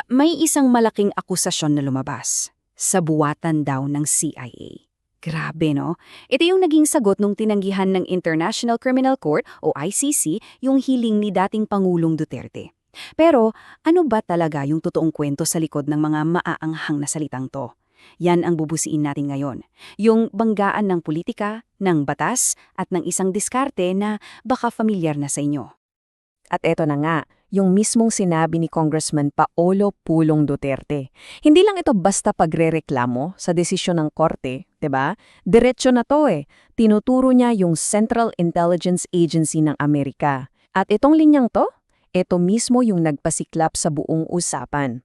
May isang malaking akusasyon na lumabas sa buwatan daw ng CIA. Grabe, no? Ito yung naging sagot nung tinanggihan ng International Criminal Court o ICC yung hiling ni dating Pangulong Duterte. Pero ano ba talaga yung totoong kwento sa likod ng mga maaanghang na salitang to? Yan ang bubusiin natin ngayon. Yung banggaan ng politika, ng batas, at ng isang diskarte na baka familiar na sa inyo. At eto na nga, yung mismong sinabi ni Congressman Paolo Pulong Duterte. Hindi lang ito basta pagrereklamo sa desisyon ng korte, 'di ba? Diretso na to eh. Tinuturo niya yung Central Intelligence Agency ng Amerika. At itong linyang to, ito mismo yung nagpasiklap sa buong usapan.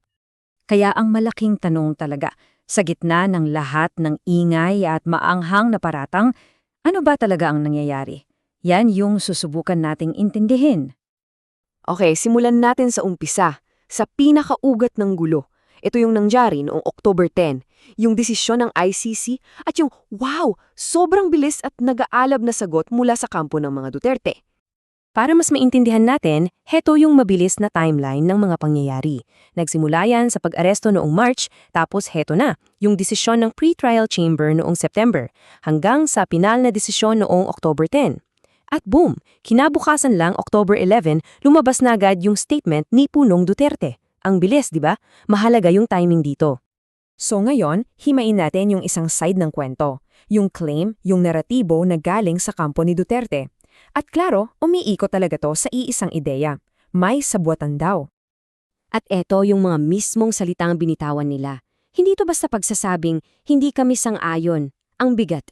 Kaya ang malaking tanong talaga, sa gitna ng lahat ng ingay at maanghang na paratang, ano ba talaga ang nangyayari? Yan yung susubukan nating intindihin. Okay, simulan natin sa umpisa, sa pinakaugat ng gulo. Ito yung nangyari noong October 10, yung desisyon ng ICC at yung wow, sobrang bilis at nag-aalab na sagot mula sa kampo ng mga Duterte. Para mas maintindihan natin, heto yung mabilis na timeline ng mga pangyayari. Nagsimula yan sa pag-aresto noong March, tapos heto na, yung desisyon ng pre-trial chamber noong September, hanggang sa pinal na desisyon noong October 10. At boom, kinabukasan lang October 11, lumabas na agad yung statement ni Pulong Duterte. Ang bilis, di ba? Mahalaga yung timing dito. So ngayon, himain natin yung isang side ng kwento. Yung claim, yung naratibo na galing sa kampo ni Duterte. At klaro, umiikot talaga to sa iisang ideya. May sabuatan daw. At eto yung mga mismong salitang binitawan nila. Hindi to basta pagsasabing, hindi kami sang-ayon. Ang bigat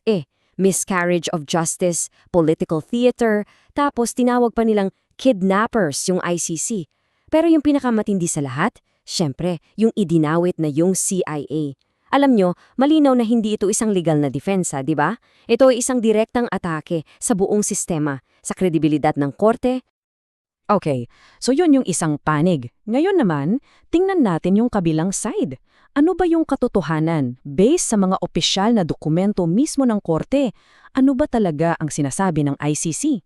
miscarriage of justice, political theater, tapos tinawag pa nilang kidnappers yung ICC. Pero yung pinakamatindi sa lahat, syempre, yung idinawit na yung CIA. Alam nyo, malinaw na hindi ito isang legal na depensa, di ba? Ito ay isang direktang atake sa buong sistema, sa kredibilidad ng korte. Okay, so yun yung isang panig. Ngayon naman, tingnan natin yung kabilang side. Ano ba yung katotohanan based sa mga opisyal na dokumento mismo ng korte? Ano ba talaga ang sinasabi ng ICC?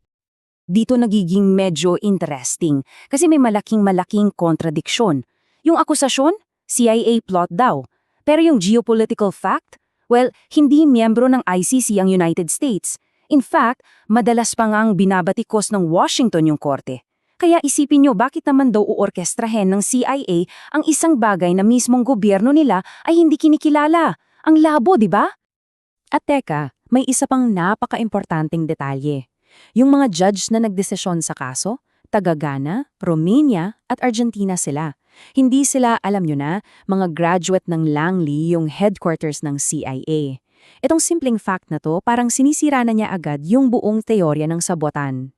Dito nagiging medyo interesting kasi may malaking kontradiksyon. Yung akusasyon, CIA plot daw. Pero yung geopolitical fact, well, hindi miyembro ng ICC ang United States. In fact, madalas pa ngang binabatikos ng Washington yung korte. Kaya isipin nyo bakit naman daw uorkestrahin ng CIA ang isang bagay na mismong gobyerno nila ay hindi kinikilala. Ang labo, di ba? At teka, may isa pang napaka-importanting detalye. Yung mga judge na nagdesisyon sa kaso, taga Ghana, Romania at Argentina sila. Hindi sila, alam nyo na, mga graduate ng Langley yung headquarters ng CIA. Itong simpleng fact na to parang sinisira na niya agad yung buong teorya ng sabotan.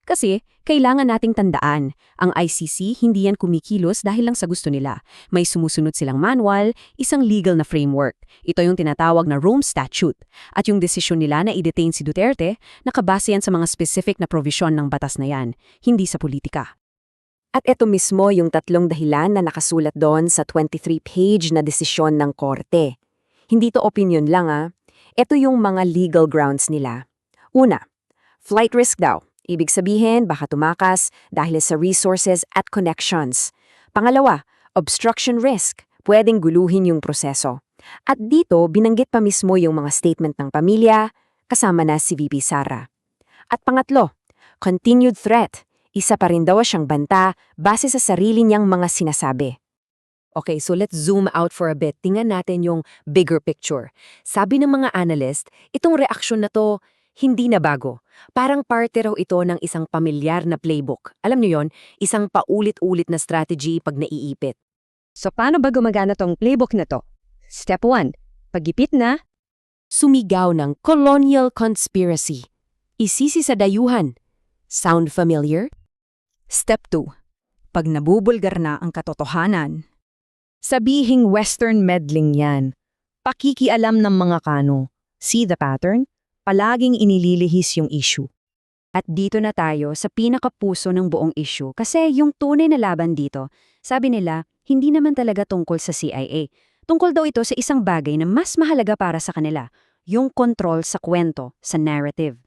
Kasi, kailangan nating tandaan, ang ICC hindi yan kumikilos dahil lang sa gusto nila. May sumusunod silang manual, isang legal na framework. Ito yung tinatawag na Rome Statute. At yung desisyon nila na i-detain si Duterte, nakabase yan sa mga specific na provision ng batas na yan, hindi sa politika. At ito mismo yung tatlong dahilan na nakasulat doon sa 23-page na desisyon ng korte. Hindi to opinion lang Ito yung mga legal grounds nila. Una, flight risk daw. Ibig sabihin, baka tumakas dahil sa resources at connections. Pangalawa, obstruction risk. Pwedeng guluhin yung proseso. At dito, binanggit pa mismo yung mga statement ng pamilya, kasama na si VP Sara. At pangatlo, continued threat. Isa pa rin daw siyang banta base sa sarili niyang mga sinasabi. Okay, so let's zoom out for a bit. Tingnan natin yung bigger picture. Sabi ng mga analyst, itong reaksyon na to, hindi na bago. Parang parte raw ito ng isang pamilyar na playbook. Alam niyo yon, isang paulit-ulit na strategy pag naiipit. So paano ba gumagana tong playbook na to? Step 1, pagipit na. Sumigaw ng colonial conspiracy. Isisi sa dayuhan. Sound familiar? Step 2. Pag nabubulgar na ang katotohanan, Sabihing Western meddling yan. Pakikialam ng mga kano. See the pattern? Palaging inililihis yung issue. At dito na tayo sa pinakapuso ng buong issue kasi yung tunay na laban dito, sabi nila, hindi naman talaga tungkol sa CIA. Tungkol daw ito sa isang bagay na mas mahalaga para sa kanila, yung control sa kwento, sa narrative.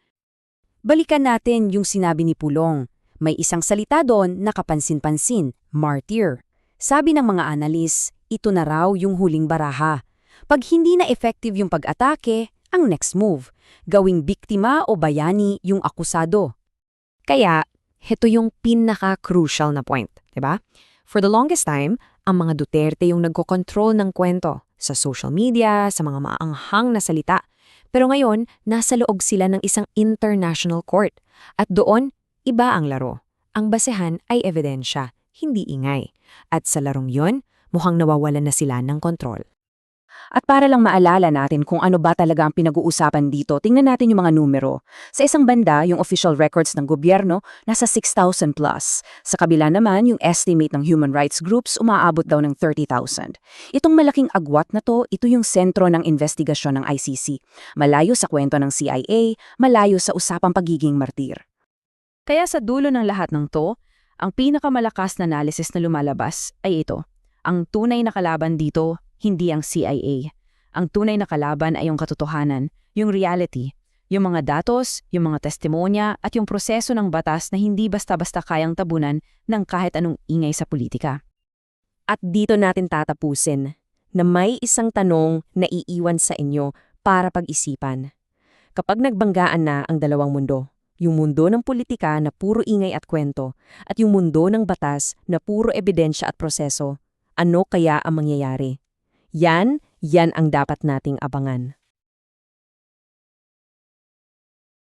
Balikan natin yung sinabi ni Pulong. May isang salita doon na kapansin-pansin, martyr. Sabi ng mga analis, ito na raw yung huling baraha. Pag hindi na effective yung pag-atake, ang next move, gawing biktima o bayani yung akusado. Kaya, heto yung pinaka-crucial na point, diba? For the longest time, ang mga Duterte yung nagko-control ng kwento sa social media, sa mga maanghang na salita. Pero ngayon, nasa loob sila ng isang international court. At doon, iba ang laro. Ang basehan ay ebidensya, hindi ingay. At sa larong yon, mukhang nawawalan na sila ng kontrol. At para lang maalala natin kung ano ba talaga ang pinag-uusapan dito, tingnan natin yung mga numero. Sa isang banda, yung official records ng gobyerno, nasa 6,000 plus. Sa kabila naman, yung estimate ng human rights groups umaabot daw ng 30,000. Itong malaking agwat na to, ito yung sentro ng investigasyon ng ICC. Malayo sa kwento ng CIA, malayo sa usapang pagiging martir. Kaya sa dulo ng lahat ng to, ang pinakamalakas na analysis na lumalabas ay ito. Ang tunay na kalaban dito, hindi ang CIA. Ang tunay na kalaban ay yung katotohanan, yung reality, yung mga datos, yung mga testimonya at yung proseso ng batas na hindi basta-basta kayang tabunan ng kahit anong ingay sa politika. At dito natin tatapusin na may isang tanong na iiwan sa inyo para pag-isipan. Kapag nagbanggaan na ang dalawang mundo, yung mundo ng politika na puro ingay at kwento at yung mundo ng batas na puro ebidensya at proseso, ano kaya ang mangyayari? Yan ang dapat nating abangan.